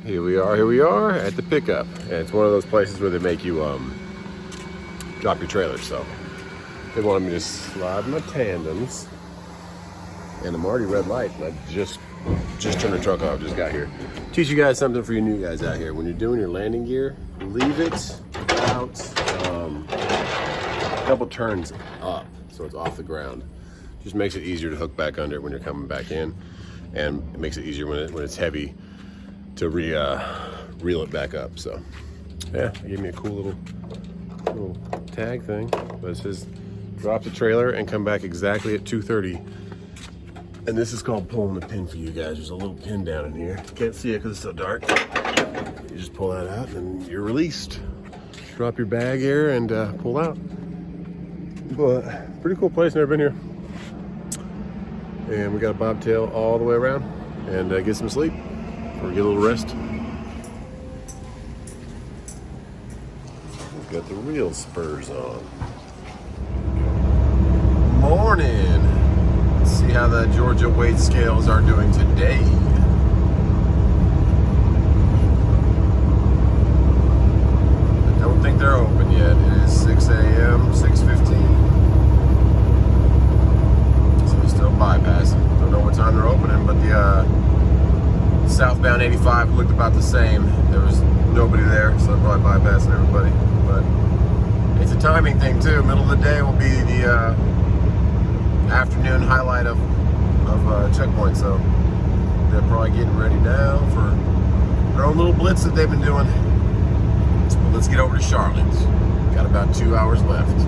Here we are at the pickup. And it's one of those places where they make you drop your trailer. So they wanted me to slide my tandems. And I'm already red light. I just turned the truck off, just got here. Teach you guys something for you new guys out here. When you're doing your landing gear, leave it about a couple turns up so it's off the ground. Just makes it easier to hook back under when you're coming back in, and it makes it easier when it's heavy to reel it back up. So yeah, they gave me a cool little tag thing, but it says drop the trailer and come back exactly at 2:30. And this is called pulling the pin for you guys. There's a little pin down in here. Can't see it because it's so dark. You just pull that out and you're released. Drop your bag here and pull out. But pretty cool place, never been here. And we got a bobtail all the way around and get some sleep or get a little rest. We've got the real spurs on. Morning. Let's see how the Georgia weight scales are doing today. I don't think they're open yet. It is 6 a.m., 6:15. So we're still bypassing. Don't know what time they're opening, but the southbound 85 looked about the same. There was nobody there, so they're probably bypassing everybody. But it's a timing thing too. Middle of the day will be the afternoon highlight of checkpoint, so they're probably getting ready now for their own little blitz that they've been doing. But let's get over to Charlotte. Got about 2 hours left.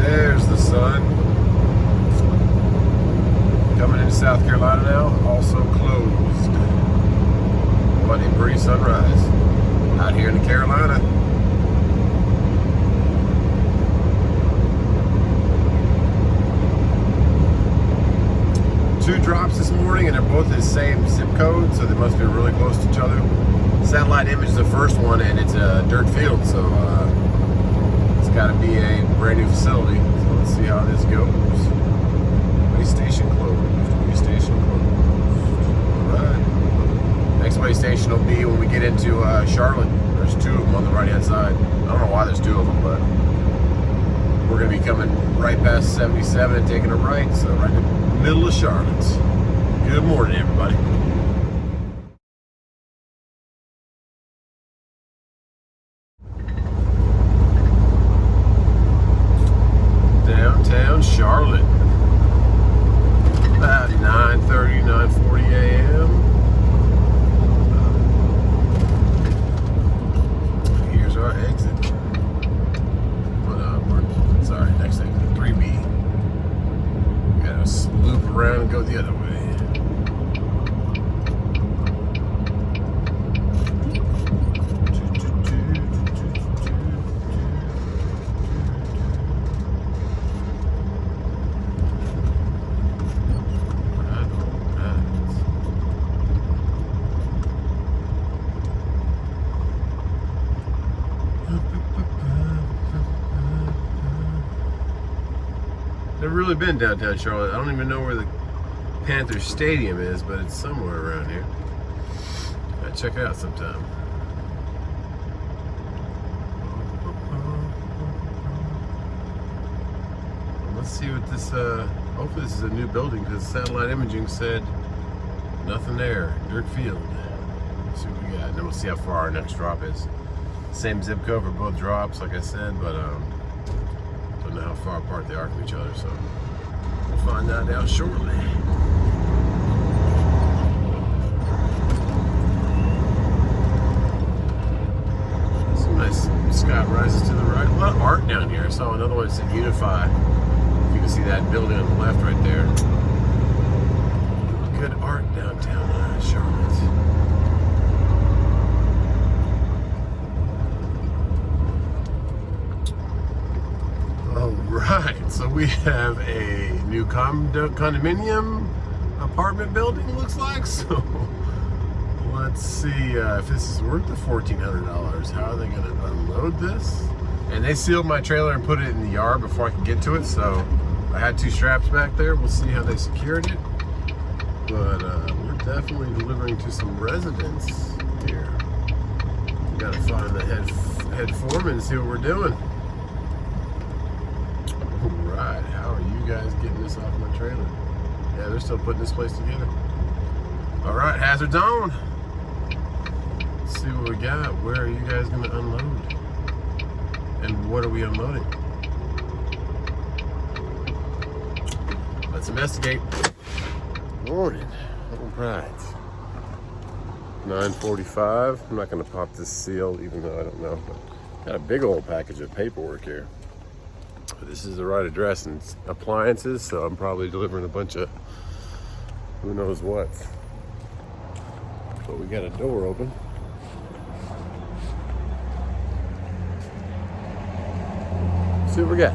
There's the sun coming into South Carolina now, also closed. But a pretty sunrise out here in the Carolina. Two drops this morning, and they're both the same zip code, so they must be really close to each other. Satellite image is the first one, and it's a dirt field, so it's got to be a brand new facility. So let's see how this goes. Way station closed. Way station closed. All right. Next way station will be when we get into Charlotte. There's two of them on the right hand side. I don't know why there's two of them, but we're going to be coming right past 77 and taking a right, so right in the middle of Charlotte. Good morning, everybody. Downtown Charlotte. About 9:30, 9:40 a.m. Here's our exit. Sorry, next exit, 3B. We gotta loop around and go the other way. Never really been downtown Charlotte. I don't even know where the Panthers Stadium is, but it's somewhere around here. Gotta check it out sometime. Let's see what this, hopefully this is a new building, because satellite imaging said nothing there, dirt field. Let's see what we got, and then we'll see how far our next drop is. Same zip code for both drops, like I said, but don't know how far apart they are from each other, so we'll find that out shortly. Some nice sky rises to the right. A lot of art down here. I saw another one that said Unify. You can see that building on the left right there. Good art downtown Charlotte. Right, so we have a new condominium apartment building, looks like. So let's see if this is worth the $1,400. How are they going to unload this? And they sealed my trailer and put it in the yard before I could get to it, so I had 2 straps back there. We'll see how they secured it. But we're definitely delivering to some residents here. We gotta find the head foreman and see what we're doing. All right, how are you guys getting this off my trailer? Yeah, they're still putting this place together. All right, hazards on. Let's see what we got. Where are you guys gonna unload? And what are we unloading? Let's investigate. Morning. All right. 9:45. I'm not gonna pop this seal, even though I don't know. But got a big old package of paperwork here. But this is the right address and appliances, so I'm probably delivering a bunch of who knows what. But we got a door open. See what we got.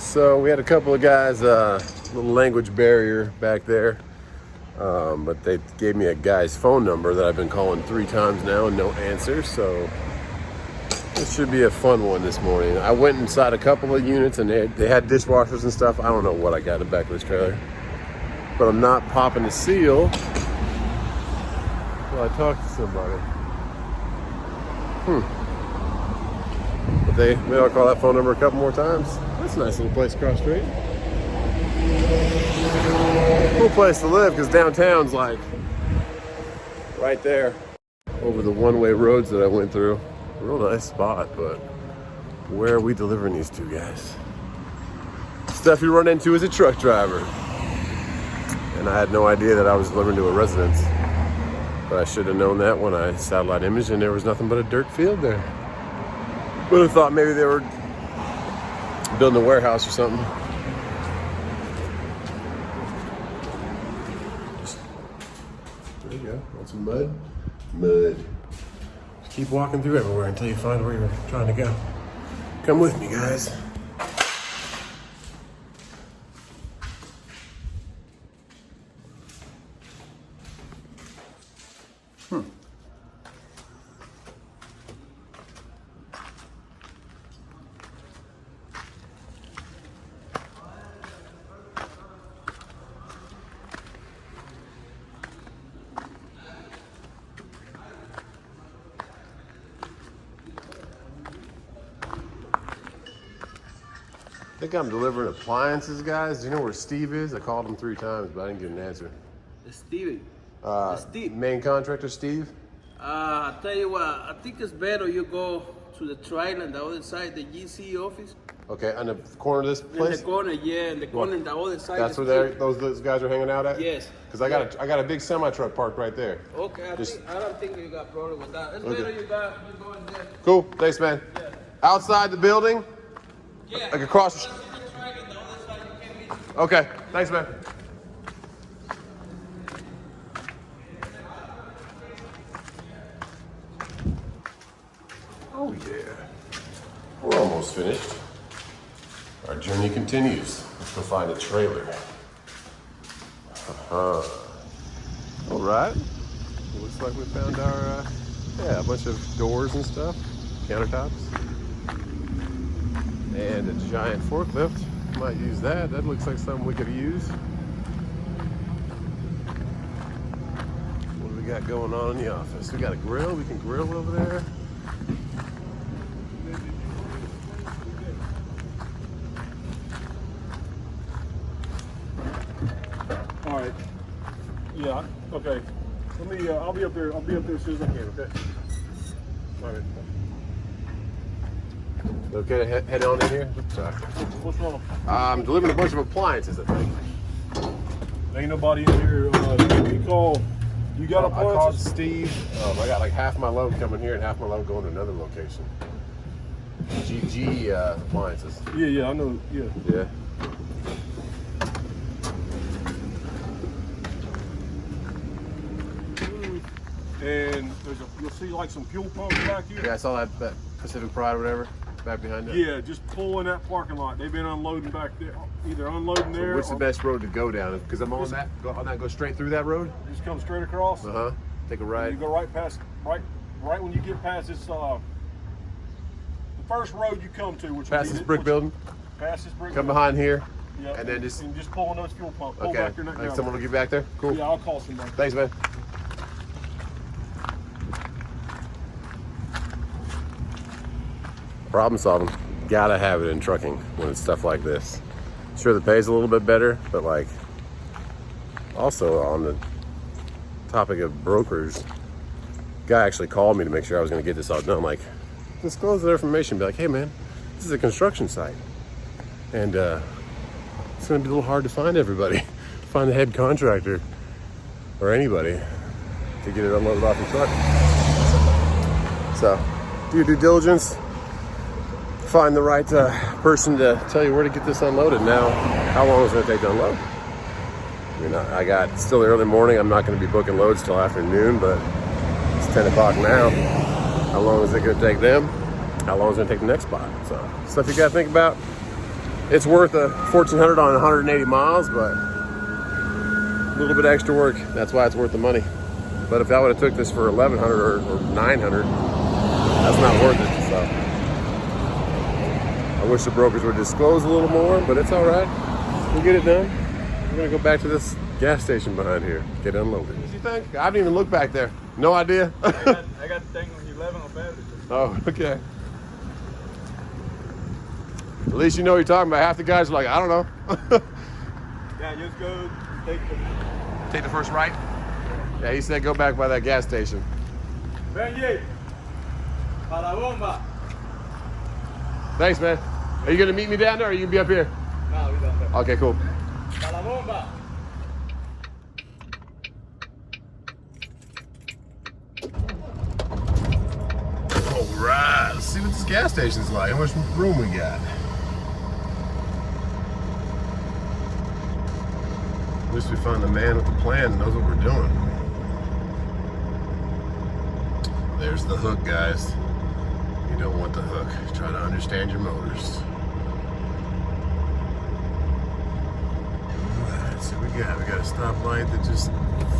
So we had a couple of guys, little language barrier back there, but they gave me a guy's phone number that I've been calling 3 times now and no answer. So this should be a fun one this morning. I went inside a couple of units and they had dishwashers and stuff. I don't know what I got in the back of this trailer, but I'm not popping the seal until I talk to somebody. But maybe I'll call that phone number a couple more times. That's a nice little place across the street. Cool place to live because downtown's like right there over the one-way roads that I went through. Real nice spot, but where are we delivering these 2 guys? Stuff you run into as a truck driver. And I had no idea that I was delivering to a residence. But I should have known that when I satellite imaged and there was nothing but a dirt field there. Would have thought maybe they were building a warehouse or something. There you go. Want some mud? Mud. Just keep walking through everywhere until you find where you're trying to go. Come with me, guys. I think I'm delivering appliances, guys. Do you know where Steve is? I called him 3 times, but I didn't get an answer. Steve. Steve. Main contractor, Steve? I tell you what, I think it's better you go to the trailer on the other side, the GC office. Okay, on the corner of this place? In the corner, yeah, in the corner on the other side. That's where those guys are hanging out at? Yes. Because I got a big semi-truck parked right there. Okay, I don't think you got a problem with that. It's better you go in there. Cool, thanks, man. Yeah. Outside the building? Yeah. Like across the Okay, thanks, man. Oh, yeah. We're almost finished. Our journey continues. Let's go find a trailer. All right. Looks like we found our, a bunch of doors and stuff, countertops. And a giant forklift. Might use that. That looks like something we could use. What do we got going on in the office? We got a grill. We can grill over there. All right. Yeah. Okay. Let me. I'll be up there. I'll be up there as soon as I can. Okay. All right. Okay to head on in here? Sorry. What's wrong? I'm delivering a bunch of appliances, I think. Ain't nobody in here. You call. You got I called appliances? Steve. I got like half my load coming here and half my load going to another location. GG appliances. Yeah. I know. Yeah. Yeah. And you'll see like some fuel pumps back here. Yeah, I saw that Pacific Pride or whatever back behind it. Yeah, just pull in that parking lot. They've been unloading back there. Either unloading there. What's the best road to go down? Because I'm on that. Go straight through that road. Just come straight across. Take a right. You go right past. Right when you get past this first road you come to, which Past this brick building. Past this brick Come building. behind here. Yep. And then just pull on those fuel pumps. Pull okay. back your neck Like down. someone will get back there. Cool. Yeah, I'll call somebody. Thanks, man. Problem solving. Gotta have it in trucking when it's stuff like this. Sure, the pay's a little bit better, but like, also on the topic of brokers, guy actually called me to make sure I was gonna get this all done. Like, disclose the information. Be like, hey man, this is a construction site, and it's gonna be a little hard to find everybody, find the head contractor or anybody to get it unloaded off your truck. So, do your due diligence. Find the right person to tell you where to get this unloaded. Now, how long is it going to take to unload? I mean, I got still the early morning. I'm not going to be booking loads till afternoon, but it's 10 o'clock now. How long is it going to take them? How long is it going to take the next spot? So, stuff you got to think about. It's worth a $1,400 on 180 miles, but a little bit extra work. That's why it's worth the money. But if I would have took this for $1,100 or $900, that's not worth it. So. I wish the brokers would disclose a little more, but it's all right. We'll get it done. We're gonna go back to this gas station behind here, get unloaded. What do you think? I haven't even looked back there. No idea. I got the thing on 11 on battery. Oh, okay. At least you know what you're talking about. Half the guys are like, I don't know. Yeah, just go Take the first right? Yeah, he said go back by that gas station. Benji, para bomba. Thanks, man. Are you gonna meet me down there or are you gonna be up here? No, we don't. Okay, cool. Para bomba. All right, let's see what this gas station's like. How much room we got? At least we found the man with the plan and knows what we're doing. There's the hook, guys. You don't want the hook. Try to understand your motors. Alright, so we got a stoplight that just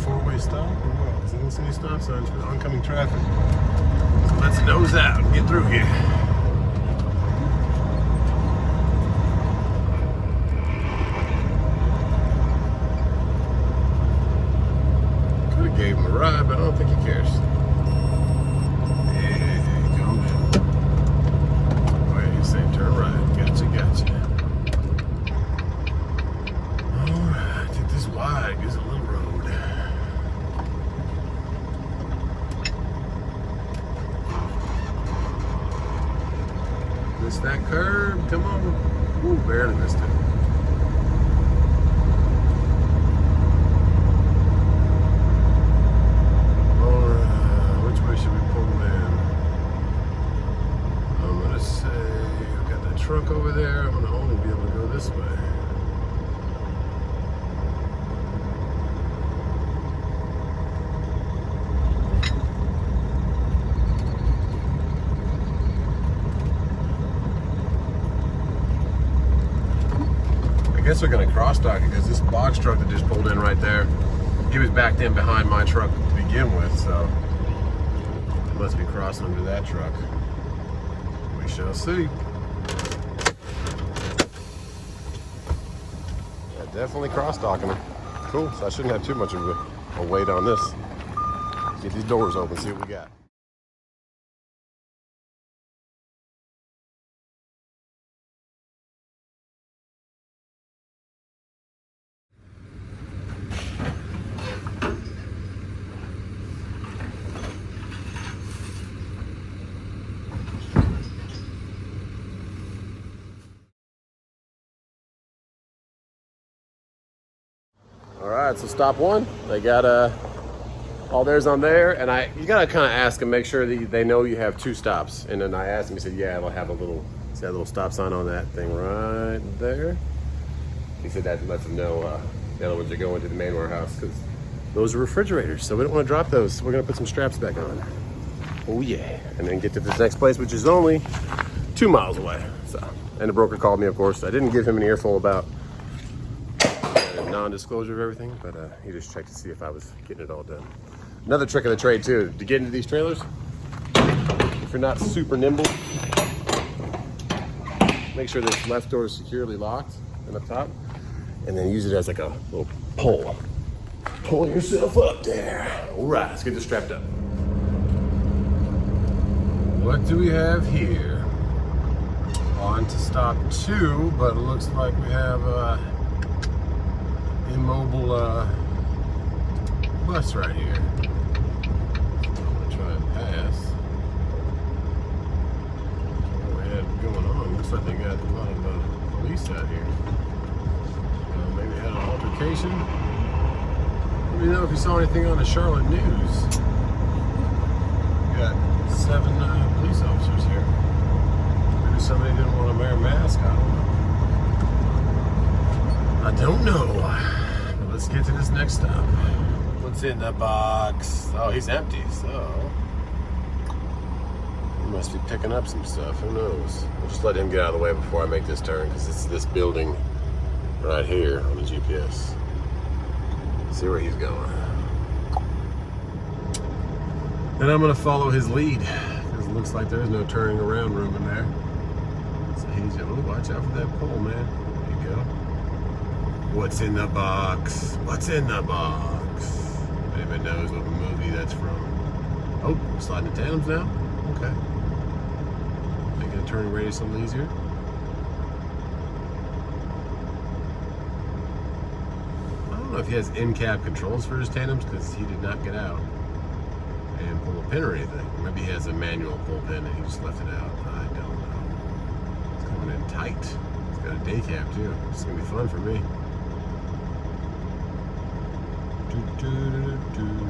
four-way stop or what? Doesn't even see any stop signs for the oncoming traffic. So let's nose out and get through here. Could have gave him a ride, but I don't think he cares. Turn right. Gotcha. Alright, take this wide. Gives a little road. Missed that curb. Come on. Ooh, barely missed it. Alright, which way should we pull in? I'm gonna say truck over there. I'm gonna only be able to go this way. I guess they're gonna cross-dock it because this box truck that just pulled in right there, he was backed in behind my truck to begin with, so it must be crossing under that truck. We shall see. Definitely cross-docking them. Cool, so I shouldn't have too much of a weight on this. Get these doors open, see what we got. All right, so stop one. They got all theirs on there, and you gotta kind of ask them, make sure that they know you have two stops. And then I asked him, he said, yeah, it'll have a little stop sign on that thing right there. He said that lets them know the other ones are going to the main warehouse because those are refrigerators, so we don't want to drop those. So we're gonna put some straps back on. Oh yeah, and then get to this next place, which is only 2 miles away. So, and the broker called me, of course. I didn't give him an earful about non-disclosure of everything, but he just checked to see if I was getting it all done. Another trick of the trade too, to get into these trailers, if you're not super nimble, make sure this left door is securely locked and up top, and then use it as like a little pole. Pull yourself up there. All right, let's get this strapped up. What do we have here? On to stop 2, but it looks like we have immobile bus right here. I'm gonna try and pass. What we have going on? Looks like they got a lot of police out here. Maybe had an altercation. Let me know if you saw anything on the Charlotte news. We got 7 police officers here. Maybe somebody didn't want to wear a mask. I don't know. But let's get to this next stop. What's in the box? Oh, he's empty, so he must be picking up some stuff. Who knows? We'll just let him get out of the way before I make this turn, because it's this building right here on the GPS. See where he's going. And I'm gonna follow his lead, because it looks like there's no turning around room in there. So he's gonna watch out for that pole, man. There you go. What's in the box? What's in the box? Anybody knows what movie that's from? Oh, sliding the tandems now? Okay. Making a turning radius a little easier. I don't know if he has in-cab controls for his tandems, because he did not get out and pull a pin or anything. Maybe he has a manual pull pin and he just left it out. I don't know. It's coming in tight. It's got a day cab too. It's gonna be fun for me.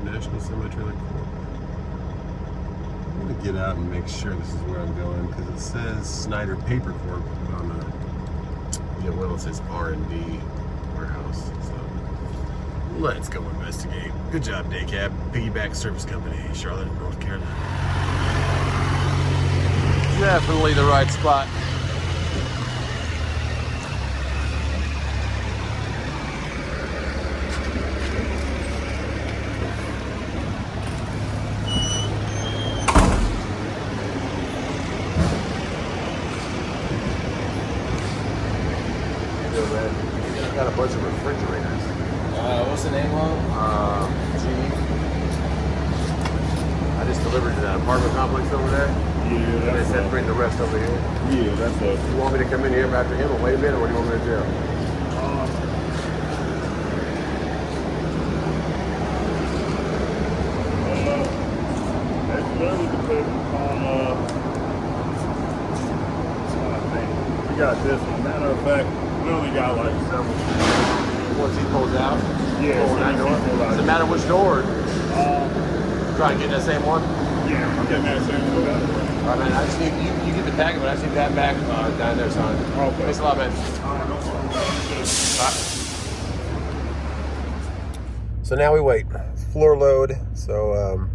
National Semi-Trailer Corp. I'm gonna get out and make sure this is where I'm going, because it says Snyder Paper Corp on the, yeah, well, it says R&D warehouse. So let's go investigate. Good job, Day Cab. Piggyback Service Company, Charlotte, North Carolina. Definitely the right spot. Got a bunch of refrigerators. What's the name of them? I just delivered to that apartment complex over there. Yeah, And they that's said bring the rest over here. yeah, that's a. You want me to come in here after him and wait a minute, or what do you want me to do? That really depends on I think we got this one. Matter of fact, we only got like several. Once he pulls out? Yeah, Pulling that door? Does it matter which door? Try to get that same one? Yeah, I'm getting that same one. All right, man, I just need, you get the packet, but I just need that back down there, son. Okay. Thanks a lot, man. So now we wait. Floor load. So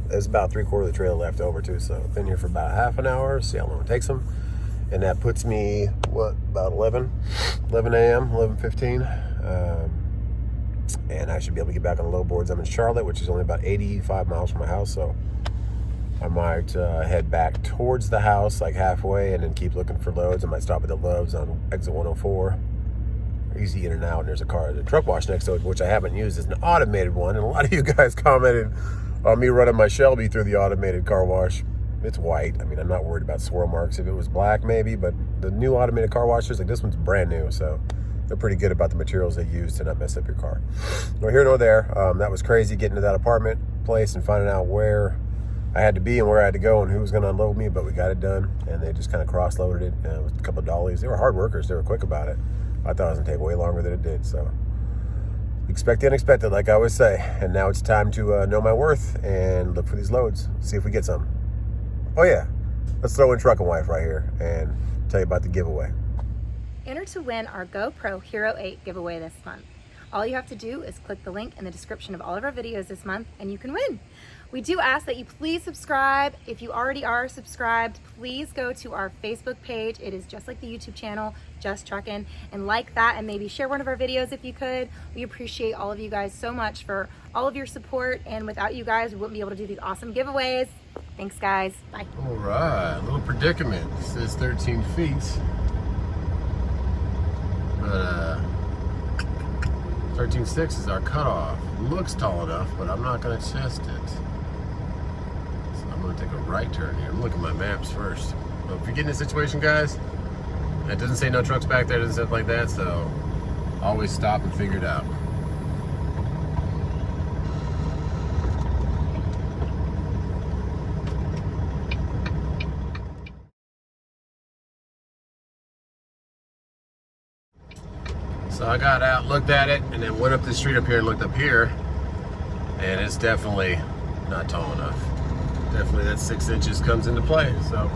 there's about 3/4 of the trailer left over too. So I've been here for about half an hour. See how long it takes them. And that puts me, what, about 11 a.m., 11:15. And I should be able to get back on the low boards. I'm in Charlotte, which is only about 85 miles from my house. So I might head back towards the house, like halfway, and then keep looking for loads. I might stop at the Love's on exit 104. Easy in and out. And there's a truck wash next to it, which I haven't used. It's an automated one. And a lot of you guys commented on me running my Shelby through the automated car wash. It's white. I mean, I'm not worried about swirl marks. If it was black, maybe. But the new automated car washers, like this one's brand new. So they're pretty good about the materials they use to not mess up your car. Nor here nor there. That was crazy getting to that apartment place and finding out where I had to be and where I had to go and who was going to unload me. But we got it done. And they just kind of cross-loaded it with a couple of dollies. They were hard workers. They were quick about it. I thought it was going to take way longer than it did. So expect the unexpected, like I always say. And now it's time to know my worth and look for these loads. See if we get some. Oh yeah, let's throw in Truck and Wife right here and tell you about the giveaway. Enter to win our GoPro Hero 8 giveaway this month. All you have to do is click the link in the description of all of our videos this month and you can win. We do ask that you please subscribe. If you already are subscribed, please go to our Facebook page. It is just like the YouTube channel, Just Truckin', and like that and maybe share one of our videos if you could. We appreciate all of you guys so much for all of your support, and without you guys, we wouldn't be able to do these awesome giveaways. Thanks guys, bye. All right, little predicament. It says 13 feet. But 13.6 is our cutoff. Looks tall enough, but I'm not gonna test it. So I'm gonna take a right turn here. I'm looking at my maps first. But if you get in a situation, guys, it doesn't say no trucks back there, it doesn't say like that, so always stop and figure it out. So I got out, looked at it, and then went up the street up here and looked up here, and it's definitely not tall enough. Definitely that 6 inches comes into play. So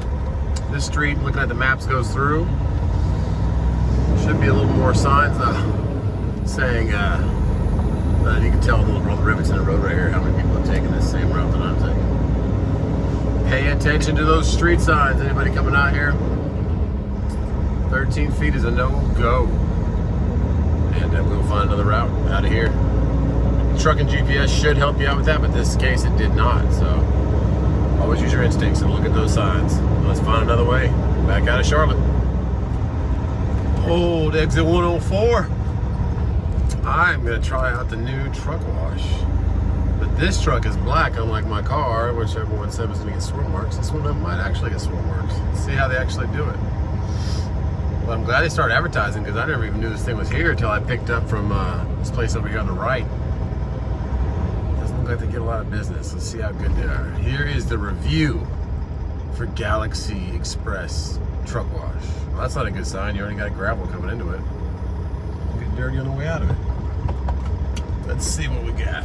this street, looking at the maps, goes through. Should be a little more signs though, saying, you can tell the little rivets in the road right here, how many people have taken this same route that I'm taking. Pay attention to those street signs. Anybody coming out here? 13 feet is a no-go. And we'll find another route out of here. Truck and GPS should help you out with that, but in this case it did not. So always use your instincts and look at those signs. Let's find another way back out of Charlotte. Old exit 104. I'm gonna try out the new truck wash. But this truck is black, unlike my car, which everyone said was gonna get swirl marks. This one might actually get swirl marks. Let's see how they actually do it. Well, I'm glad they started advertising because I never even knew this thing was here until I picked up from this place over here on the right. Doesn't look like they get a lot of business. Let's see how good they are. Here is the review for Galaxy Express Truck Wash. Well, that's not a good sign. You already got gravel coming into it. It'll get dirty on the way out of it. Let's see what we got.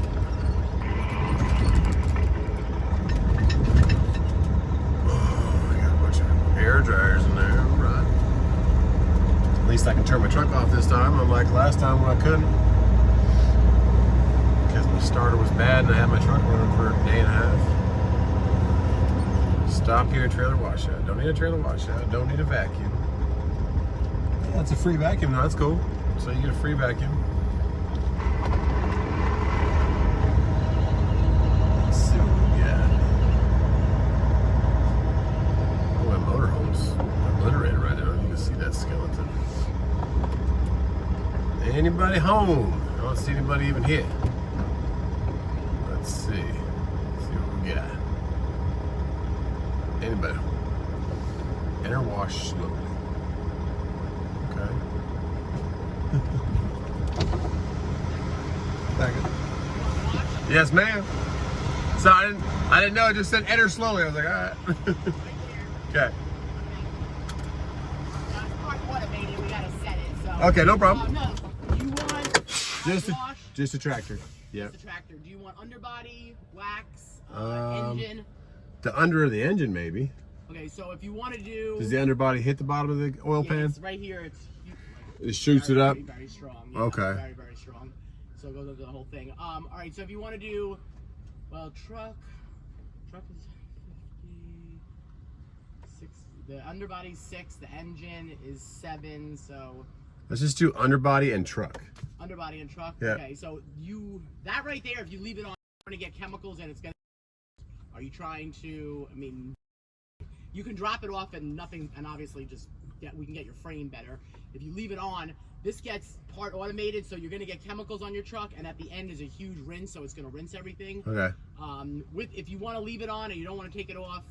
Oh, I got a bunch of air dryers in there. Right. At least I can turn my truck off this time, unlike last time when I couldn't. Because my starter was bad and I had my truck running for a day and a half. Stop here, trailer washout. Don't need a trailer washout. Don't need a vacuum. Yeah, that's a free vacuum. No, that's cool. So you get a free vacuum. Let's see what we got. Oh, my motorhome's obliterated right now. You can see that skeleton. Anybody home? I don't see anybody even here. Let's see. Let's see what we got. Anybody? Enter wash slowly. Okay. Second. Yes, ma'am. So I didn't know. It just said enter slowly. I was like, all right. Okay. Okay, no problem. No. You want Just a tractor. Yeah. Just a tractor. Do you want underbody, wax, engine? The under of the engine, maybe. Okay, so if you want to do... Does the underbody hit the bottom of the oil pan? It's right here. It shoots it up? Very, very strong. Yeah, okay. Very, very strong. So it goes into the whole thing. All right, so if you want to do, well, truck is 56. The underbody's 6. The engine is 7. So let's just do underbody and truck. Underbody and truck. Yeah. Okay, so that right there, if you leave it on, you're gonna get chemicals and it's gonna. Are you trying to? I mean, you can drop it off and nothing, and obviously we can get your frame better. If you leave it on, this gets part automated, so you're gonna get chemicals on your truck, and at the end is a huge rinse, so it's gonna rinse everything. Okay. If you want to leave it on and you don't want to take it off,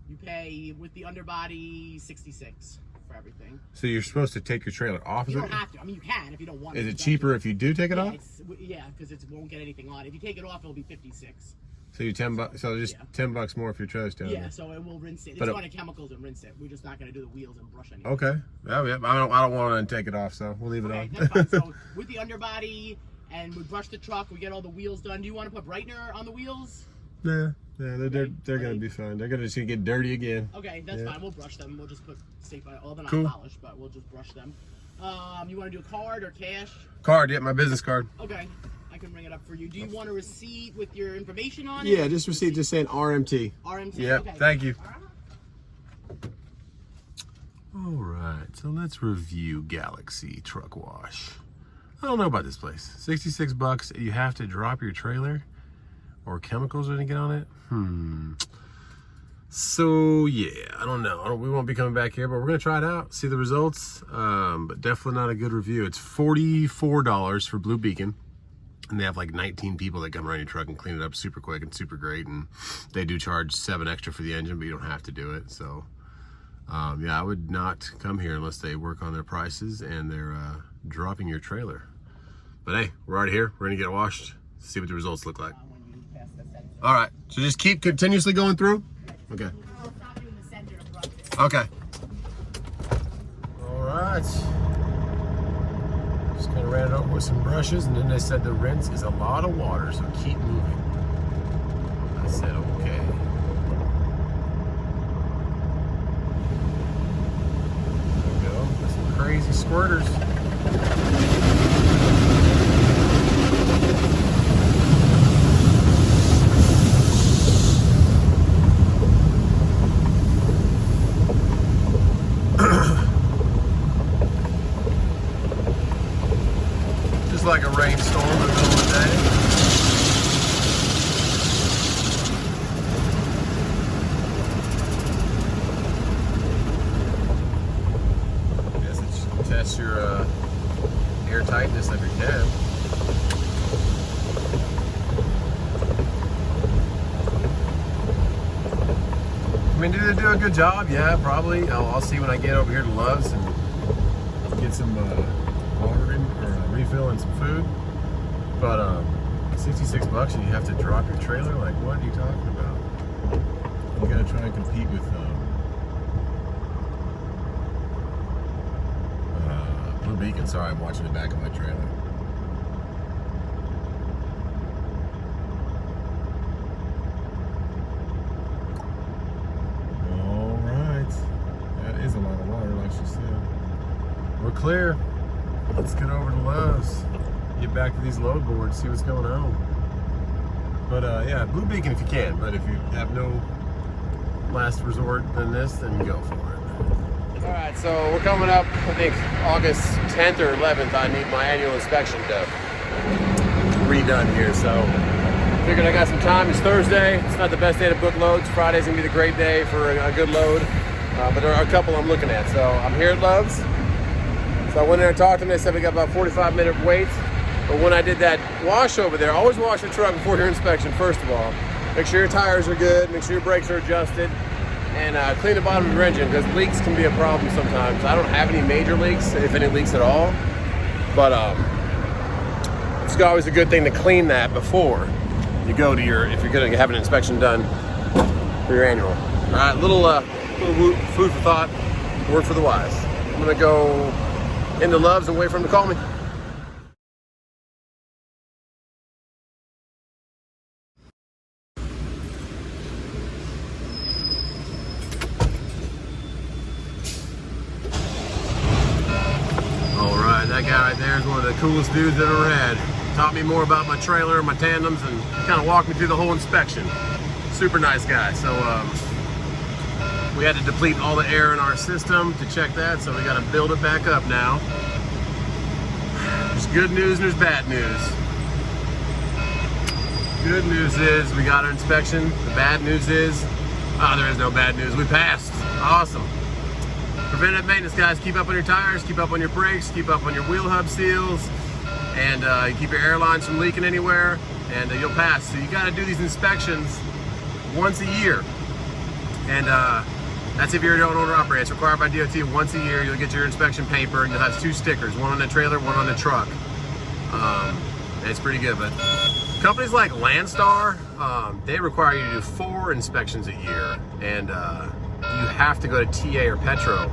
you pay with the underbody $66 for everything. So you're supposed to take your trailer off? You don't have to. I mean, you can if you don't want to. Is it cheaper if you do take it off? Yeah, because it won't get anything on. If you take it off, it'll be $56. So you $10. So just $10 more if your trailer's down. Yeah, so it will rinse it. It's going to chemicals and rinse it. We're just not going to do the wheels and brush anything. Okay. Yeah, I don't want to take it off, so we'll leave it on. That's fine. So with the underbody and we brush the truck, we get all the wheels done. Do you want to put brightener on the wheels? Yeah, they're gonna be fine. They're gonna just get dirty again. Okay, that's fine. We'll brush them. We'll just put safe. Well, they're not polished, but we'll just brush them. You want to do a card or cash? Card, yeah, my business card. Okay, I can bring it up for you. Do you want a receipt with your information on it? Yeah, just receipt, just saying RMT. RMT. Yeah, okay. thank you. All right, so let's review Galaxy Truck Wash. I don't know about this place. $66. You have to drop your trailer, or chemicals are gonna get on it. So yeah, I don't know. We won't be coming back here, but we're gonna try it out, see the results. But definitely not a good review. It's $44 for Blue Beacon, and they have like 19 people that come around your truck and clean it up super quick and super great. And they do charge $7 extra for the engine, but you don't have to do it. So yeah, I would not come here unless they work on their prices and they're dropping your trailer. But hey, we're already here. We're gonna get it washed, see what the results look like. All right, so just keep continuously going through. Okay. Okay. All right. Just kind of ran it over with some brushes, and then they said the rinse is a lot of water, so keep moving. I said okay. There we go. Got some crazy squirters. Just like a rainstorm in the middle of the day. Guess it tests your air tightness of your cab. I mean, do they do a good job? Yeah, probably. I'll see when I get over here to Love's and get some water in, or a refill and some food. But $66 and you have to drop your trailer? Like, what are you talking about? You gotta try and compete with Blue Beacon. Sorry, I'm watching the back of my trailer. Is a lot of water, like she said. We're clear. Let's get over to Love's. Get back to these load boards, see what's going on. But yeah, Blue Beacon if you can. But if you have no last resort than this, then go for it. All right, so we're coming up. I think August 10th or 11th. I need my annual inspection redone here. So figured I got some time. It's Thursday. It's not the best day to book loads. Friday's gonna be the great day for a good load. But there are a couple I'm looking at. So I'm here at Love's. So I went there and talked to them. They said we got about 45-minute wait. But when I did that wash over there, always wash your truck before your inspection, first of all. Make sure your tires are good. Make sure your brakes are adjusted. And clean the bottom of your engine, because leaks can be a problem sometimes. I don't have any major leaks, if any leaks at all. But it's always a good thing to clean that before you go to your, if you're going to have an inspection done for your annual. All right, little food for thought, word for the wise. I'm gonna go into Love's and wait for him to call me. All right, that guy right there is one of the coolest dudes I've ever had. Taught me more about my trailer and my tandems and kind of walked me through the whole inspection. Super nice guy. So we had to deplete all the air in our system to check that, so we got to build it back up now. There's good news and there's bad news. Good news is we got our inspection. The bad news is, there is no bad news. We passed. Awesome. Preventative maintenance, guys. Keep up on your tires, keep up on your brakes, keep up on your wheel hub seals, and keep your airlines from leaking anywhere, and you'll pass. So you got to do these inspections once a year. And that's if you're an owner operator. It's required by DOT once a year. You'll get your inspection paper, and you'll have 2 stickers, one on the trailer, one on the truck. It's pretty good, but companies like Landstar, they require you to do 4 inspections a year, and you have to go to TA or Petro,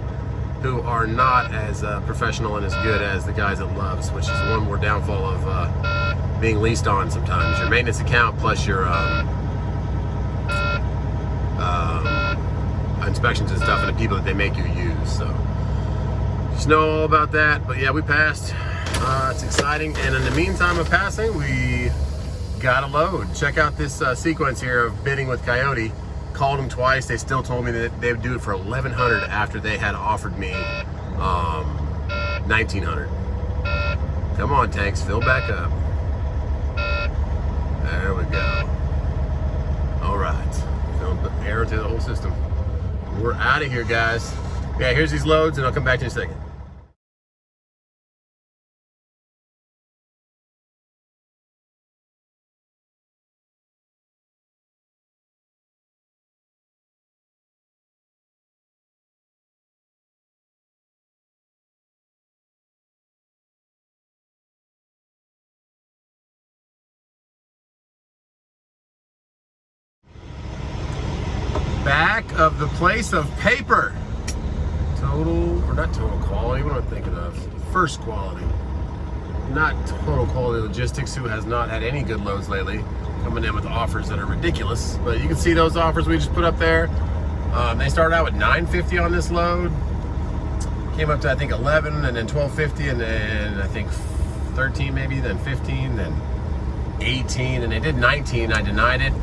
who are not as professional and as good as the guys at Love's, which is one more downfall of being leased on sometimes. Your maintenance account plus your inspections and stuff, and the people that they make you use. So just know all about that. But yeah, we passed. It's exciting. And in the meantime of passing, we got a load. Check out this sequence here of bidding with Coyote. Called them twice. They still told me that they would do it for $1,100 after they had offered me $1,900. Come on, tanks, fill back up. There we go. All right, fill pump air to the whole system. We're out of here, guys. Yeah, here's these loads, and I'll come back to you in a second. Back of the place of paper. Total, or not total quality, what am I thinking of? First quality. Not total quality logistics, who has not had any good loads lately, coming in with offers that are ridiculous. But you can see those offers we just put up there. They started out with $9.50 on this load. Came up to I think 11, and then $12.50, and then I think 13 maybe, then 15, then 18, and they did 19. I denied it.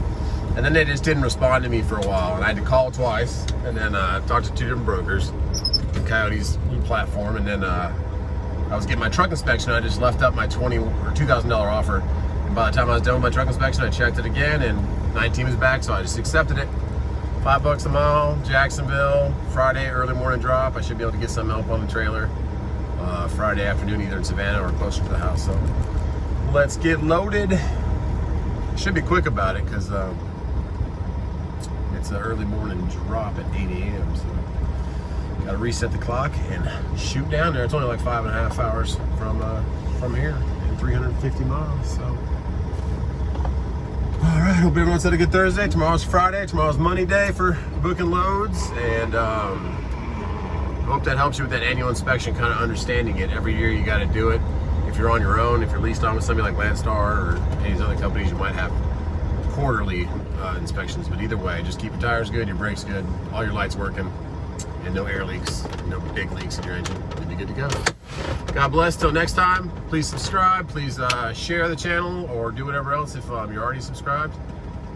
And then they just didn't respond to me for a while, and I had to call twice, and then talk to 2 different brokers, Coyote's new platform, and then I was getting my truck inspection. I just left up my $20,000 or $2,000 offer, and by the time I was done with my truck inspection, I checked it again, and 19 was back, so I just accepted it. $5 a mile, Jacksonville, Friday early morning drop. I should be able to get some help on the trailer Friday afternoon, either in Savannah or closer to the house. So let's get loaded. Should be quick about it because it's an early morning drop at 8 a.m. So gotta reset the clock and shoot down there. It's only like 5.5 hours from here and 350 miles. So all right, hope everyone's had a good Thursday. Tomorrow's Friday. Tomorrow's money day for booking loads, and hope that helps you with that annual inspection, kind of understanding it. Every year you got to do it. If you're on your own, if you're leased on with somebody like Landstar or any of these other companies, you might have quarterly inspections. But either way, just keep your tires good, your brakes good, all your lights working, and no air leaks, no big leaks in your engine. You'll be good to go. God bless. Till next time, please subscribe. Please share the channel or do whatever else if you're already subscribed.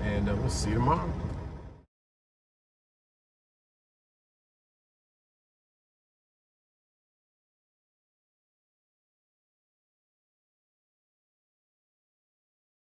And we'll see you tomorrow.